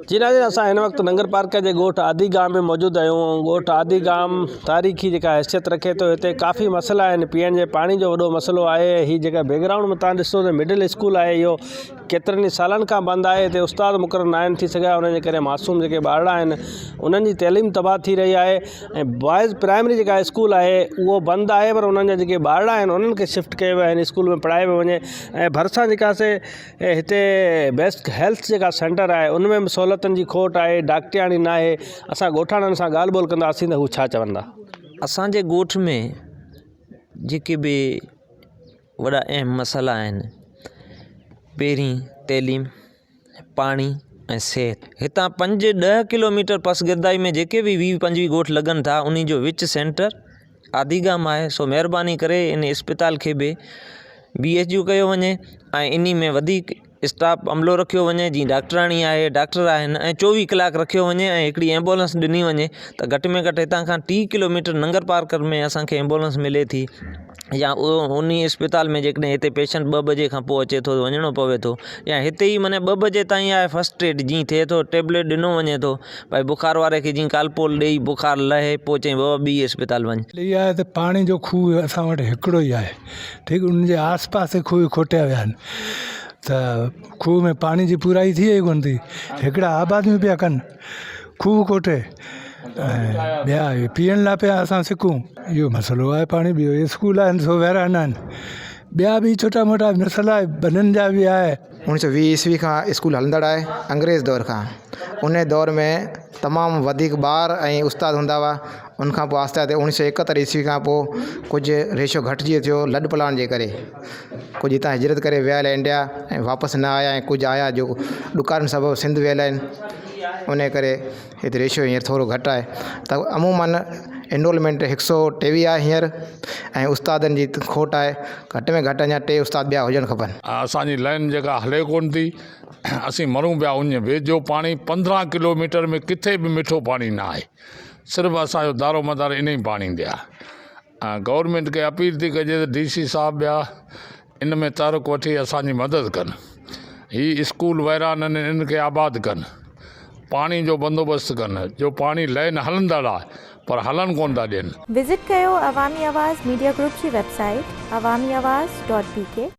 जी नाज़रीन, असां हिन वक़्तु नंगर पार्क जे ॻोठ आदिगाम में मौजूद आहियूं। ॻोठ आदिगाम तारीख़ी जेका हैसियत रखे थो। हिते काफ़ी मसइला आहिनि। पीअण जे पाणी जो वॾो मसइलो आहे। हीअ जेका बैकग्राउंड में तव्हां ॾिसो त मिडिल स्कूल आहे। इहो केतिरनि ई सालनि खां बंदि आहे। हिते उस्ताद मुक़रर न आहिनि थी सघिया। उन्हनि जे करे मासूम जेके ॿार आहिनि उन्हनि जी तइलीम तबाह थी रही आहे। ऐं बॉइज़ प्राइमरी जेका स्कूल आहे उहो बंदि आहे, पर उन्हनि जा जेके ॿार आहिनि उन्हनि खे शिफ्ट कयो वियो आहे स्कूल में पढ़ाए पियो वञे। ऐं भरिसां जेका से हिते बेस्ट हेल्थ जेका सेंटर आहे उनमें बि सहूलियतुनि जी खोट आहे, डॉक्टरियाणी न आहे। असां ॻोठाणनि सां ॻाल्हि ॿोल कंदासीं त हू छा चवंदा। असांजे ॻोठ में जेके बि वॾा अहम मसइला आहिनि, पहिरीं तइलीम, पाणी ऐं सिहत। हितां 5-10 किलोमीटर पसगिरदाई में जेके बि 20-25 ॻोठ लॻनि था उन्ही जो विच सेंटर आदिगाम आहे। सो महिरबानी करे इन इस्पताल खे बि BHU कयो वञे ऐं इन में वधीक स्टाफ अमलो रखियो वञे। जीअं डॉक्टराणी आहे, डॉक्टर आहिनि ऐं 24 कलाक रखियो वञे ऐं हिकिड़ी एम्बुलेंस ॾिनी वञे त घटि में घटि हितां खां 30 किलोमीटर नंगर पार्क में असांखे एम्बुलेंस मिले थी। या उन इस्पताल में जेकॾहिं हिते पेशेंट 2 बजे खां पोइ अचे थो वञिणो पवे थो, या हिते ई माने 2 बजे ताईं आहे फर्स्ट एड जीअं थिए थो, टेबलेट ॾिनो वञे थो। भाई बुखार वारे खे जीअं कालपोल ॾेई बुखार लहे पोइ चई बाबा ॿी इस्पताल वञ। इहा आहे त पाणी जो खूह असां वटि हिकिड़ो ई आहे। ठीकु, उनजे आस पास खूह खोटिया विया आहिनि त खूह में पाणी जी पूराई थी वई कोन थी। हिकिड़ा आबादियूं पिया कनि खूह खोटे, ऐं ॿिया पीअण लाइ पिया असां सिकूं। इहो मसइलो आहे पाणी। ॿियो स्कूल आहिनि सो वहिराईंदा आहिनि। ॿिया बि छोटा मोटा मसइला बननि जा बि आहे। 1920 ईस्वी खां स्कूल हलंदड़ आहे, अंग्रेज़ दौर खां। उन दौर में तमामु वधीक ॿार ऐं उस्ताद हूंदा हुआ। उनखां पोइ आहिस्ते आहिस्ते 1971 ईस्वी खां पोइ कुझु रेशो घटिजी थियो लॾ पलाण जे करे। कुझु हितां हिजरत करे विया आहिनि इंडिया ऐं वापसि न आया, ऐं कुझु आया जो ॾुकारनि सबबु सिंध वियल आहिनि। उन करे हिते रेशो हींअर थोरो घटि आहे। त अमूमन एनरोलमेंट 123 आहे हींअर, ऐं उस्तादनि जी खोट आहे। घटि में घटि अञा 3 उस्ताद ॿिया हुजणु खपनि। असांजी लाइन जेका हले कोन थी, असीं मरूं पिया। उन वेझो पाणी 15 किलोमीटर में किथे बि मिठो पाणी न आहे। सिर्फ़ु असांजो दारो मदार इन ई पाणी ते आहे। गवर्नमेंट खे अपील थी कजे त DC साहब ॿिया इन में तारुक वठी असांजी मदद कनि। ही स्कूल वैरान इन खे आबाद कनि, पाणी जो बंदोबस्तु कनि। जो पाणी लाइन हलंदड़ आहे पर हलन कोन था ॾियनि। विजिट कयो अवामी आवाज़ मीडिया ग्रुप जी वेबसाइट awamiawaz.pk।